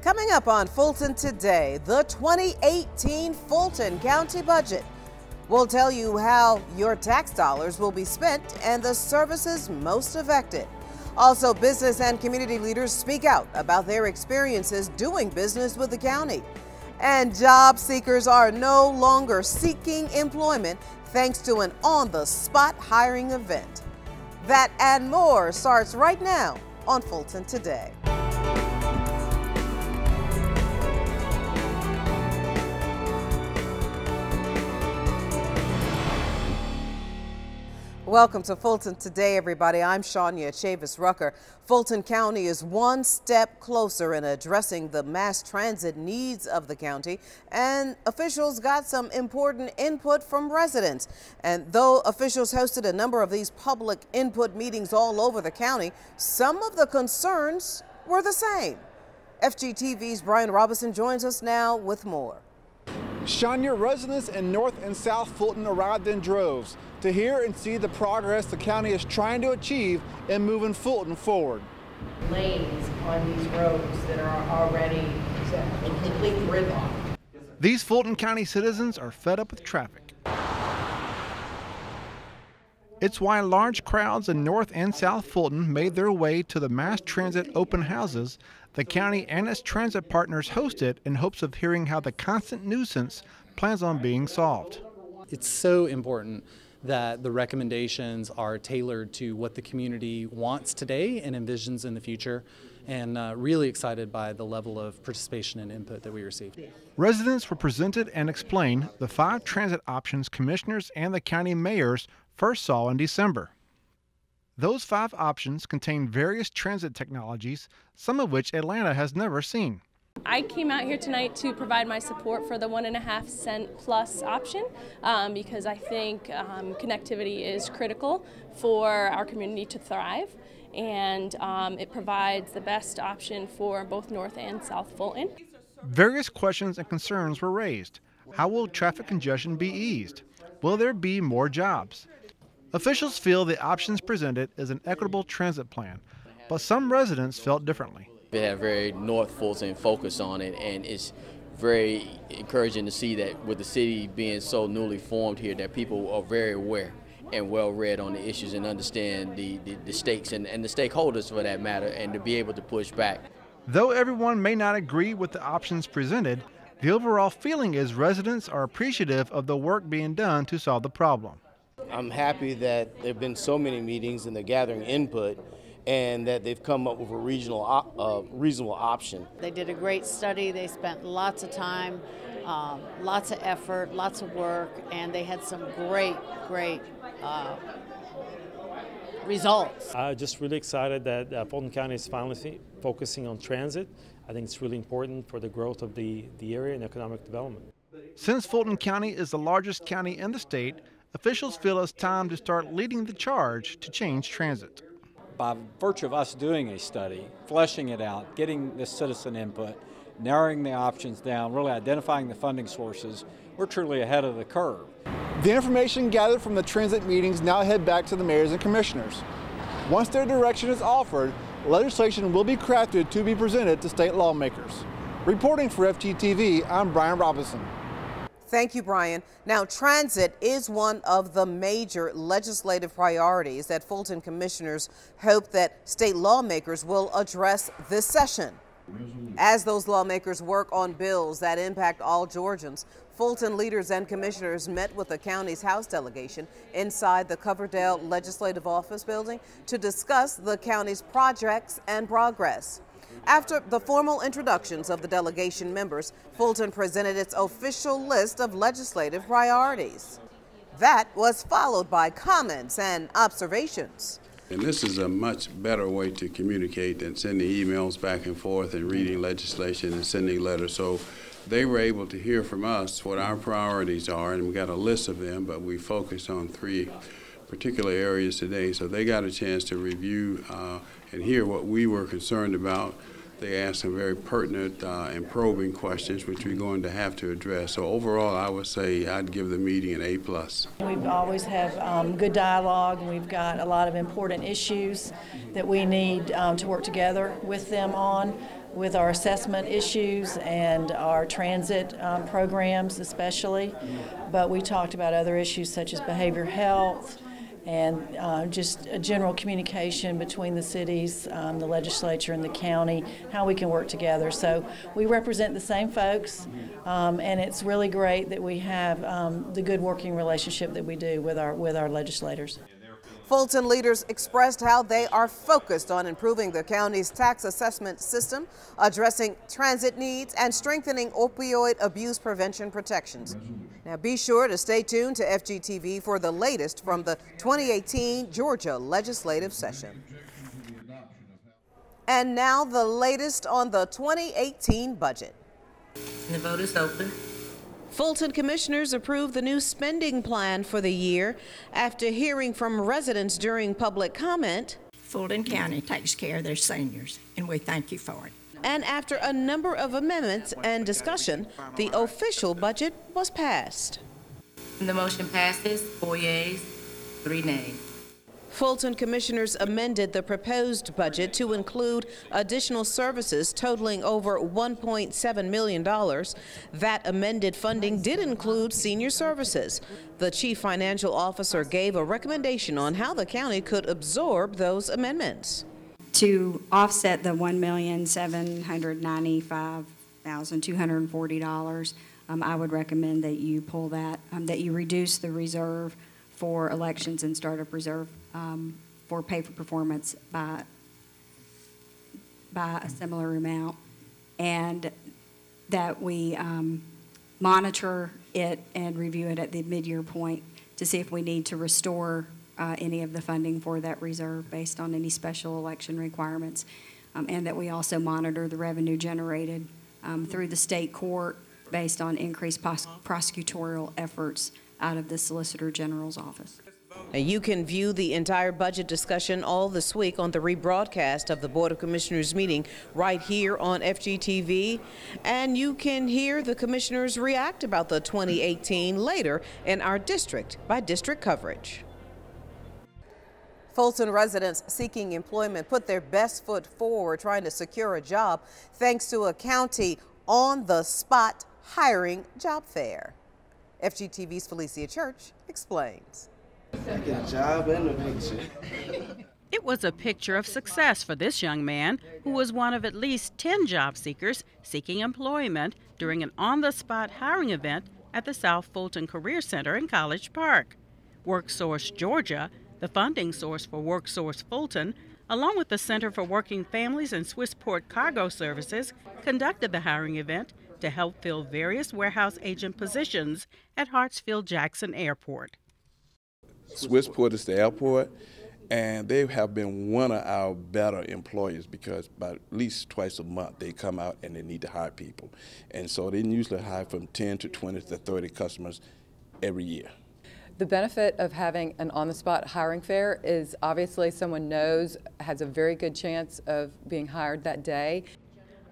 Coming up on Fulton Today, the 2018 Fulton County budget. We'll tell you how your tax dollars will be spent and the services most affected. Also, business and community leaders speak out about their experiences doing business with the county. And job seekers are no longer seeking employment thanks to an on-the-spot hiring event. That and more starts right now on Fulton Today. Welcome to Fulton Today, everybody. I'm Shania Chavis-Rucker. Fulton County is one step closer in addressing the mass transit needs of the county, and officials got some important input from residents. And though officials hosted a number of these public input meetings all over the county, some of the concerns were the same. FGTV's Brian Robinson joins us now with more. Shania, residents in North and South Fulton arrived in droves to hear and see the progress the county is trying to achieve in moving Fulton forward. Lanes on these roads that are already in complete gridlock. These Fulton County citizens are fed up with traffic. It's why large crowds in North and South Fulton made their way to the mass transit open houses the county and its transit partners hosted in hopes of hearing how the constant nuisance plans on being solved. It's so important that the recommendations are tailored to what the community wants today and envisions in the future, and really excited by the level of participation and input that we received. Residents were presented and explained the 5 transit options commissioners and the county mayors first saw in December. Those 5 options contain various transit technologies, some of which Atlanta has never seen. I came out here tonight to provide my support for the 1.5 cent plus option because I think connectivity is critical for our community to thrive, and it provides the best option for both North and South Fulton. Various questions and concerns were raised. How will traffic congestion be eased? Will there be more jobs? Officials feel the options presented is an equitable transit plan, but some residents felt differently. They have very North Fulton focus on it, and it's very encouraging to see that with the city being so newly formed here, that people are very aware and well read on the issues and understand the stakes and the stakeholders for that matter, and to be able to push back. Though everyone may not agree with the options presented, the overall feeling is residents are appreciative of the work being done to solve the problem. I'm happy that there have been so many meetings and they're gathering input, and that they've come up with a reasonable option. They did a great study. They spent lots of time, lots of effort, lots of work, and they had some great results. I'm just really excited that Fulton County is finally focusing on transit. I think it's really important for the growth of the area and economic development. Since Fulton County is the largest county in the state, officials feel it's time to start leading the charge to change transit. By virtue of us doing a study, fleshing it out, getting the citizen input, narrowing the options down, really identifying the funding sources, we're truly ahead of the curve. The information gathered from the transit meetings now head back to the mayors and commissioners. Once their direction is offered, legislation will be crafted to be presented to state lawmakers. Reporting for FGTV, I'm Brian Robinson. Thank you, Brian. Now, transit is one of the major legislative priorities that Fulton commissioners hope that state lawmakers will address this session. As those lawmakers work on bills that impact all Georgians, Fulton leaders and commissioners met with the county's House delegation inside the Coverdale Legislative Office building to discuss the county's projects and progress. After the formal introductions of the delegation members, Fulton presented its official list of legislative priorities. That was followed by comments and observations. And this is a much better way to communicate than sending emails back and forth and reading legislation and sending letters. So they were able to hear from us what our priorities are, and we got a list of them, but we focused on 3 particular areas today. So they got a chance to review and hear what we were concerned about. They asked some very pertinent and probing questions, which we're going to have to address. So overall, I would say I'd give the meeting an A+. We always have good dialogue, and we've got a lot of important issues that we need to work together with them on. with our assessment issues and our transit programs especially, but we talked about other issues such as behavioral health and just a general communication between the cities, the legislature and the county, how we can work together. So we represent the same folks, and it's really great that we have the good working relationship that we do with our legislators. Fulton leaders expressed how they are focused on improving the county's tax assessment system, addressing transit needs, and strengthening opioid abuse prevention protections. Now be sure to stay tuned to FGTV for the latest from the 2018 Georgia legislative session. And now the latest on the 2018 budget. The vote is open. Fulton commissioners approved the new spending plan for the year after hearing from residents during public comment. Fulton County takes care of their seniors, and we thank you for it. And after a number of amendments and discussion, the official budget was passed. The motion passes, 4 yeas, 3 nays. Fulton commissioners amended the proposed budget to include additional services totaling over $1.7 million. That amended funding did include senior services. The chief financial officer gave a recommendation on how the county could absorb those amendments. To offset the $1,795,240, I would recommend that you pull that, that you reduce the reserve for elections and startup reserve for pay for performance by a similar amount, and that we monitor it and review it at the mid-year point to see if we need to restore any of the funding for that reserve based on any special election requirements, and that we also monitor the revenue generated through the state court based on increased prosecutorial efforts out of the Solicitor General's office. Now you can view the entire budget discussion all this week on the rebroadcast of the Board of Commissioners meeting right here on FGTV, and you can hear the commissioners react about the 2018 later in our district by district coverage. Fulton residents seeking employment put their best foot forward trying to secure a job thanks to a county on-the-spot hiring job fair. FGTV's Felicia Church explains. I get a job and a picture. It was a picture of success for this young man, who was one of at least 10 job seekers seeking employment during an on-the-spot hiring event at the South Fulton Career Center in College Park. WorkSource Georgia, the funding source for WorkSource Fulton, along with the Center for Working Families and Swissport Cargo Services, conducted the hiring event to help fill various warehouse agent positions at Hartsfield-Jackson Airport. Swissport is the airport, and they have been one of our better employers because about at least twice a month they come out and they need to hire people. And so they usually hire from 10 to 20 to 30 customers every year. The benefit of having an on-the-spot hiring fair is obviously someone knows, has a very good chance of being hired that day.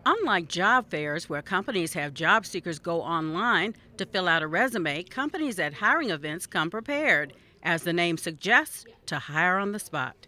Unlike job fairs where companies have job seekers go online to fill out a resume, companies at hiring events come prepared, as the name suggests, to hire on the spot.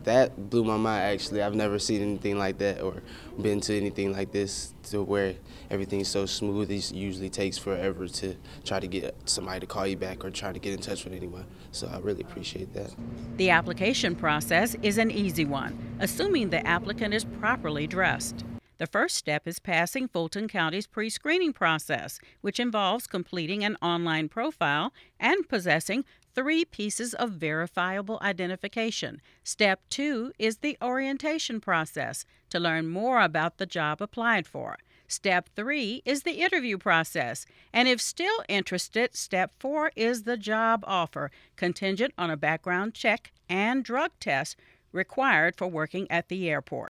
That blew my mind, actually. I've never seen anything like that or been to anything like this, to where everything's so smooth. It usually takes forever to try to get somebody to call you back or try to get in touch with anyone. So I really appreciate that. The application process is an easy one, assuming the applicant is properly dressed. The first step is passing Fulton County's pre-screening process, which involves completing an online profile and possessing 3 pieces of verifiable identification. Step 2 is the orientation process to learn more about the job applied for. Step 3 is the interview process, and if still interested, Step 4 is the job offer, contingent on a background check and drug test required for working at the airport.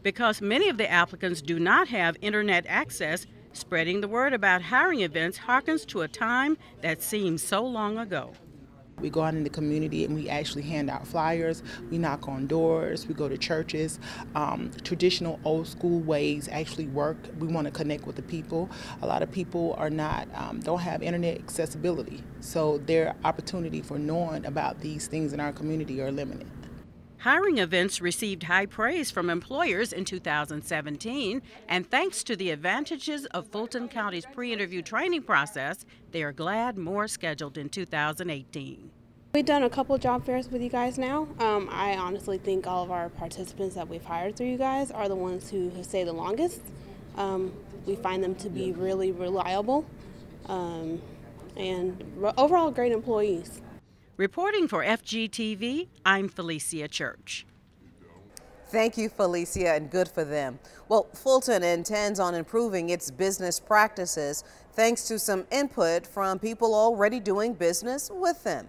Because many of the applicants do not have internet access, spreading the word about hiring events harkens to a time that seems so long ago. We go out in the community and we actually hand out flyers, we knock on doors, we go to churches. Traditional old school ways actually work. We want to connect with the people. A lot of people are not, don't have internet accessibility, so their opportunity for knowing about these things in our community are limited. Hiring events received high praise from employers in 2017, and thanks to the advantages of Fulton County's pre-interview training process, they are glad more are scheduled in 2018. We've done a couple job fairs with you guys now. I honestly think all of our participants that we've hired through you guys are the ones who have stayed the longest. We find them to be really reliable and overall great employees. Reporting for FGTV, I'm Felicia Church. Thank you, Felicia, and good for them. Well, Fulton intends on improving its business practices thanks to some input from people already doing business with them.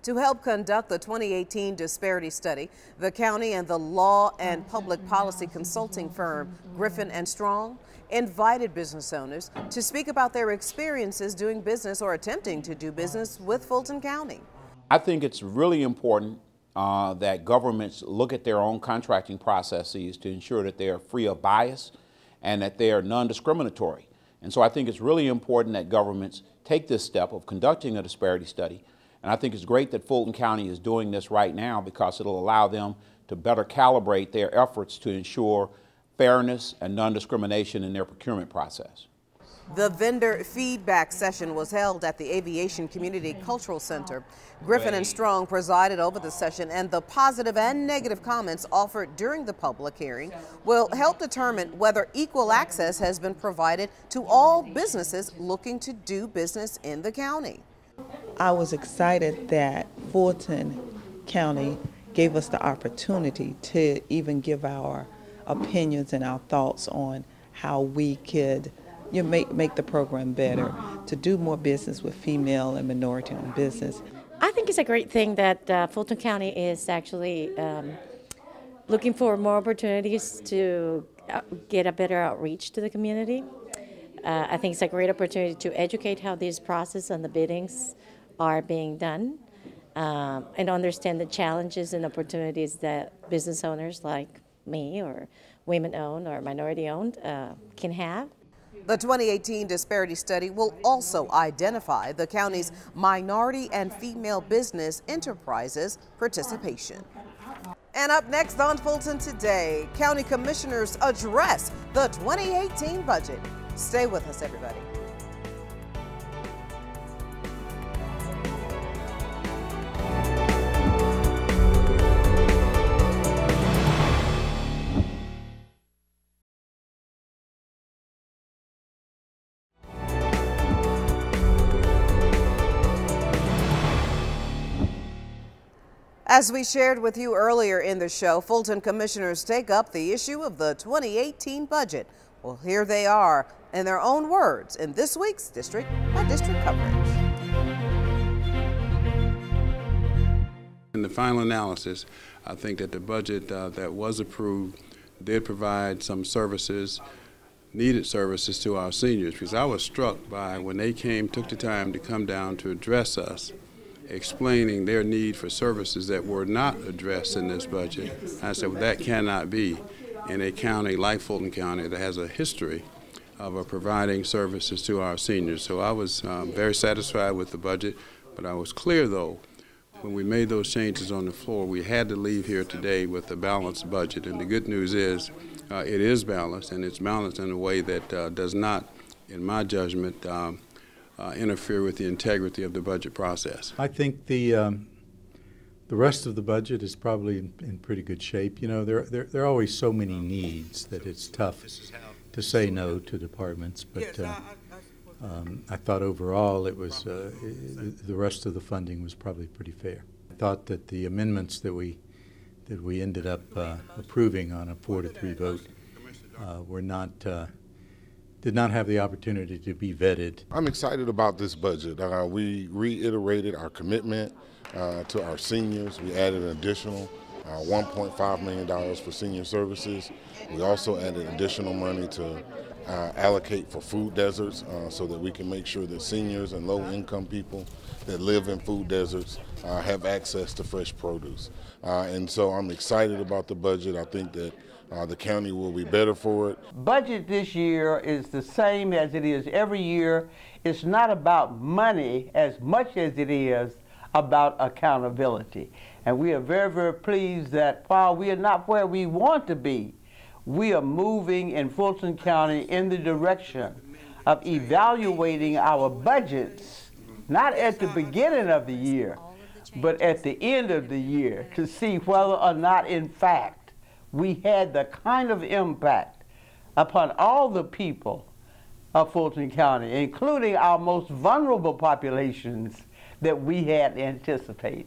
To help conduct the 2018 disparity study, the county and the law and public policy consulting firm Griffin & Strong invited business owners to speak about their experiences doing business or attempting to do business with Fulton County. I think it's really important that governments look at their own contracting processes to ensure that they are free of bias and that they are non-discriminatory. And so I think it's really important that governments take this step of conducting a disparity study. And I think it's great that Fulton County is doing this right now because it'll allow them to better calibrate their efforts to ensure fairness and non-discrimination in their procurement process. The vendor feedback session was held at the Aviation Community Cultural Center. Griffin & Strong presided over the session, and the positive and negative comments offered during the public hearing will help determine whether equal access has been provided to all businesses looking to do business in the county. I was excited that Fulton County gave us the opportunity to even give our opinions and our thoughts on how we could make the program better, to do more business with female and minority-owned business. I think it's a great thing that Fulton County is actually looking for more opportunities to get a better outreach to the community. I think it's a great opportunity to educate how this process and the biddings are being done and understand the challenges and opportunities that business owners like me or women-owned or minority-owned can have. The 2018 disparity study will also identify the county's minority and female business enterprises participation. And up next on Fulton Today, county commissioners address the 2018 budget. Stay with us, everybody. As we shared with you earlier in the show, Fulton commissioners take up the issue of the 2018 budget. Well, here they are in their own words in this week's District by District coverage. In the final analysis, I think that the budget that was approved did provide some services, needed services to our seniors, because I was struck by when they took the time to come down to address us, explaining their need for services that were not addressed in this budget. I said, well, that cannot be in a county like Fulton County that has a history of providing services to our seniors. So I was very satisfied with the budget, but I was clear, though, when we made those changes on the floor, we had to leave here today with a balanced budget. And the good news is it is balanced, and it's balanced in a way that does not, in my judgment, interfere with the integrity of the budget process. I think the rest of the budget is probably in pretty good shape. You know, there are always so many needs that it's tough to say no to departments. But I thought overall it was the rest of the funding was probably pretty fair. I thought that the amendments that we ended up approving on a 4-3 vote were not. Did not have the opportunity to be vetted. I'm excited about this budget. We reiterated our commitment to our seniors. We added an additional $1.5 million for senior services. We also added additional money to allocate for food deserts so that we can make sure that seniors and low-income people that live in food deserts have access to fresh produce. And so I'm excited about the budget. I think that the county will be better for it. Budget this year is the same as it is every year. It's not about money as much as it is about accountability. And we are very, very pleased that while we are not where we want to be, we are moving in Fulton County in the direction of evaluating our budgets, not at the beginning of the year, but at the end of the year, to see whether or not, in fact, we had the kind of impact upon all the people of Fulton County, including our most vulnerable populations, that we had anticipated.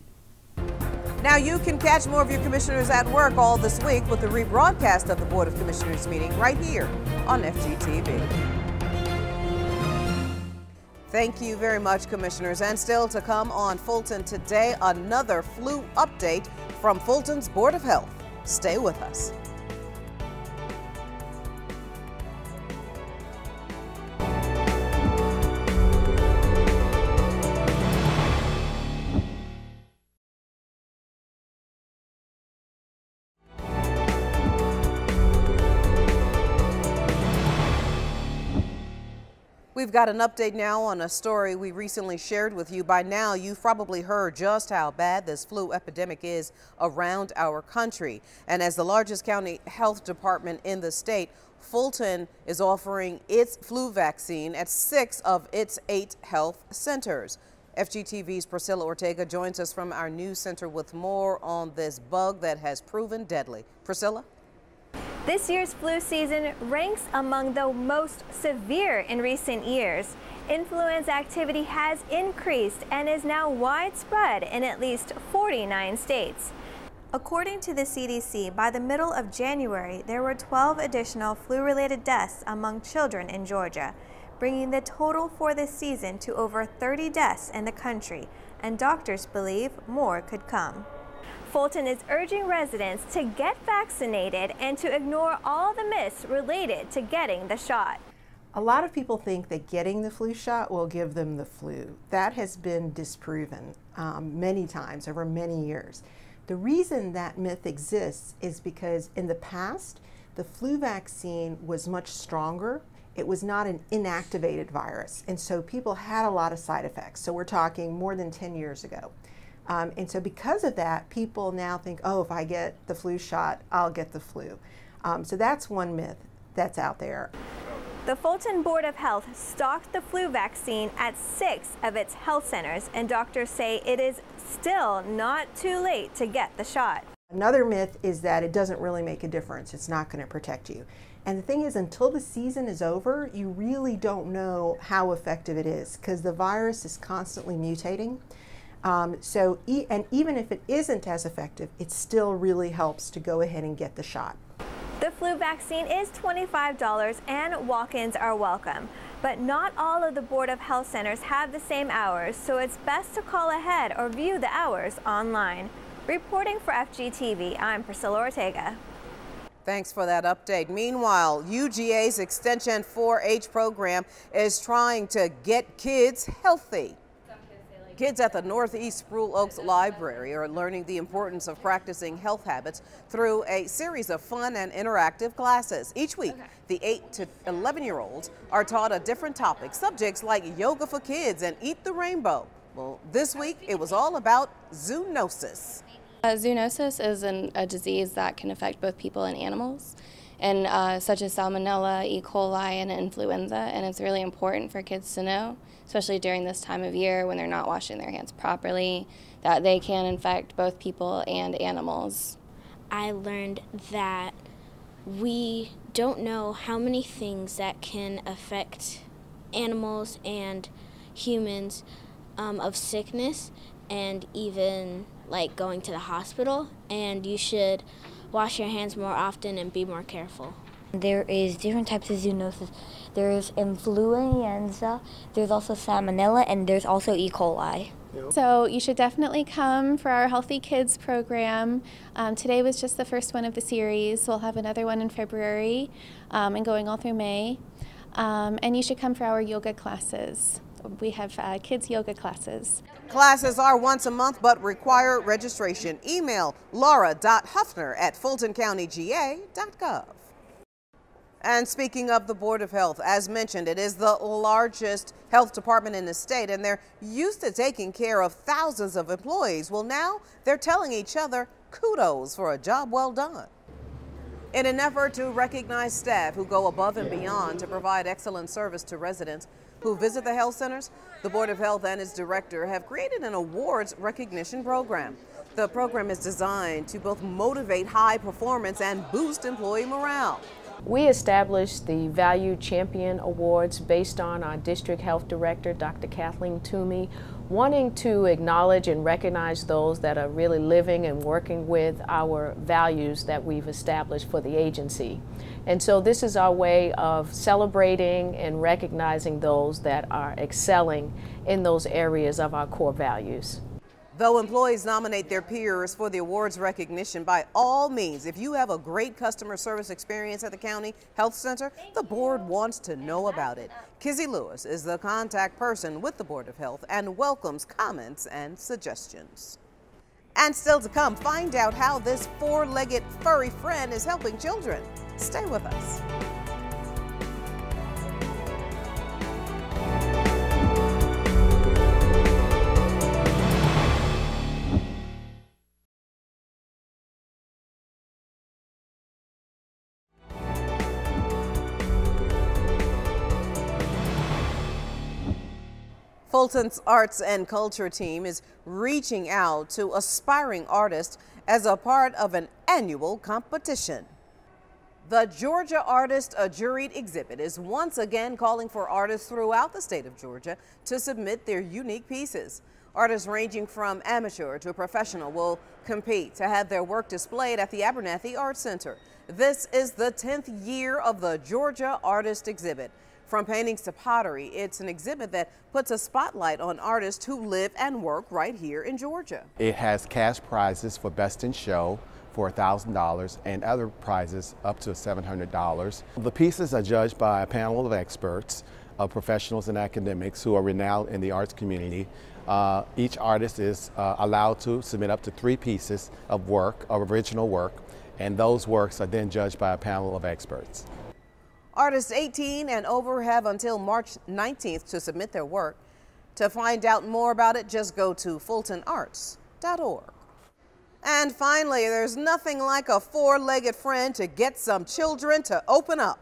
Now you can catch more of your commissioners at work all this week with the rebroadcast of the Board of Commissioners meeting right here on FGTV. Thank you very much, Commissioners. And still to come on Fulton Today, another flu update from Fulton's Board of Health. Stay with us. We've got an update now on a story we recently shared with you. By now, you've probably heard just how bad this flu epidemic is around our country. And as the largest county health department in the state, Fulton is offering its flu vaccine at 6 of its 8 health centers. FGTV's Priscilla Ortega joins us from our news center with more on this bug that has proven deadly. Priscilla? This year's flu season ranks among the most severe in recent years. Influenza activity has increased and is now widespread in at least 49 states. According to the CDC, by the middle of January, there were 12 additional flu-related deaths among children in Georgia, bringing the total for this season to over 30 deaths in the country, and doctors believe more could come. Fulton is urging residents to get vaccinated and to ignore all the myths related to getting the shot. A lot of people think that getting the flu shot will give them the flu. That has been disproven many times over many years. The reason that myth exists is because in the past, the flu vaccine was much stronger. It was not an inactivated virus, and so people had a lot of side effects. So we're talking more than 10 years ago. And so because of that, people now think, oh, if I get the flu shot, I'll get the flu. So that's one myth that's out there. The Fulton Board of Health stocked the flu vaccine at 6 of its health centers, and doctors say it is still not too late to get the shot. Another myth is that it doesn't really make a difference. It's not going to protect you. And the thing is, until the season is over, you really don't know how effective it is because the virus is constantly mutating. And even if it isn't as effective, it still really helps to go ahead and get the shot. The flu vaccine is $25 and walk-ins are welcome, but not all of the Board of Health centers have the same hours, so it's best to call ahead or view the hours online. Reporting for FGTV, I'm Priscilla Ortega. Thanks for that update. Meanwhile, UGA's Extension 4-H program is trying to get kids healthy. Kids at the Northeast Spruce Oaks Library are learning the importance of practicing health habits through a series of fun and interactive classes. Each week, the 8 to 11-year-olds are taught a different topic, subjects like yoga for kids and eat the rainbow. Well, this week, it was all about zoonosis. Zoonosis is a disease that can affect both people and animals, and such as salmonella, E. coli, and influenza, and it's really important for kids to know, especially during this time of year when they're not washing their hands properly, that they can infect both people and animals. I learned that we don't know how many things that can affect animals and humans of sickness and even like going to the hospital, and you should wash your hands more often and be more careful. There is different types of zoonosis. There's influenza, there's also salmonella, and there's also E. coli. So you should definitely come for our Healthy Kids program. Today was just the first one of the series. We'll have another one in February and going all through May. And you should come for our yoga classes. We have kids yoga classes. Classes are once a month but require registration. Email laura.huffner@fultoncountyga.gov. And speaking of the Board of Health, as mentioned, it is the largest health department in the state, and they're used to taking care of thousands of employees. Well, now they're telling each other kudos for a job well done. In an effort to recognize staff who go above and beyond to provide excellent service to residents who visit the health centers, the Board of Health and its director have created an awards recognition program. The program is designed to both motivate high performance and boost employee morale. We established the Value Champion Awards based on our district health director, Dr. Kathleen Toomey, wanting to acknowledge and recognize those that are really living and working with our values that we've established for the agency. And so this is our way of celebrating and recognizing those that are excelling in those areas of our core values. Though employees nominate their peers for the awards recognition, by all means, if you have a great customer service experience at the county health center, the board wants to know about it. Kizzy Lewis is the contact person with the Board of Health and welcomes comments and suggestions. And still to come, find out how this four-legged furry friend is helping children. Stay with us. Fulton's Arts and Culture team is reaching out to aspiring artists as a part of an annual competition. The Georgia Artist A Juried exhibit is once again calling for artists throughout the state of Georgia to submit their unique pieces. Artists ranging from amateur to professional will compete to have their work displayed at the Abernathy Art Center. This is the 10th year of the Georgia Artist exhibit. From paintings to pottery, it's an exhibit that puts a spotlight on artists who live and work right here in Georgia. It has cash prizes for Best in Show for $1,000 and other prizes up to $700. The pieces are judged by a panel of experts, of professionals and academics who are renowned in the arts community. Each artist is allowed to submit up to 3 pieces of work, of original work, and those works are then judged by a panel of experts. Artists 18 and over have until March 19th to submit their work. To find out more about it, just go to fultonarts.org. And finally, there's nothing like a four-legged friend to get some children to open up.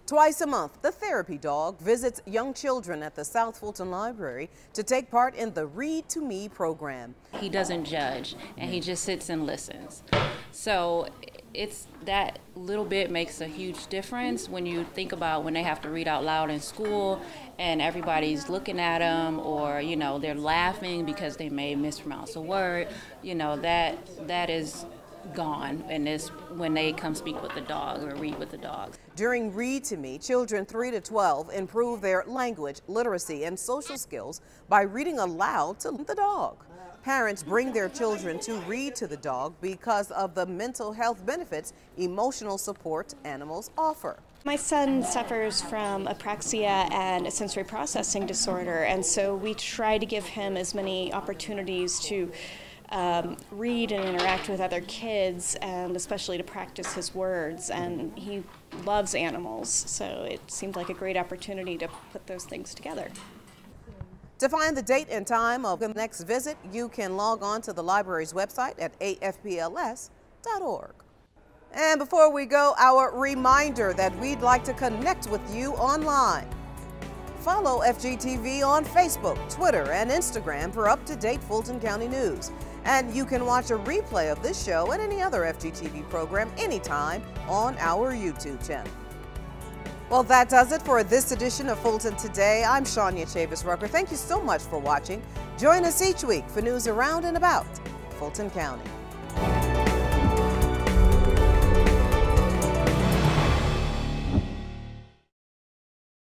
Twice a month, the therapy dog visits young children at the South Fulton Library to take part in the Read to Me program. He doesn't judge, and he just sits and listens. So it's that little bit makes a huge difference when you think about when they have to read out loud in school and everybody's looking at them, or you know, they're laughing because they may mispronounce a word. You know, that is gone, and it's when they come speak with the dog or read with the dogs. During Read to Me, children 3 to 12 improve their language, literacy, and social skills by reading aloud to the dog. Parents bring their children to read to the dog because of the mental health benefits emotional support animals offer. My son suffers from apraxia and a sensory processing disorder, and so we try to give him as many opportunities to read and interact with other kids, and especially to practice his words. And he loves animals, so it seemed like a great opportunity to put those things together. To find the date and time of the next visit, you can log on to the library's website at afpls.org. And before we go, our reminder that we'd like to connect with you online. Follow FGTV on Facebook, Twitter, and Instagram for up-to-date Fulton County news. And you can watch a replay of this show and any other FGTV program anytime on our YouTube channel. Well, that does it for this edition of Fulton Today. I'm Shania Chavis-Rucker. Thank you so much for watching. Join us each week for news around and about Fulton County.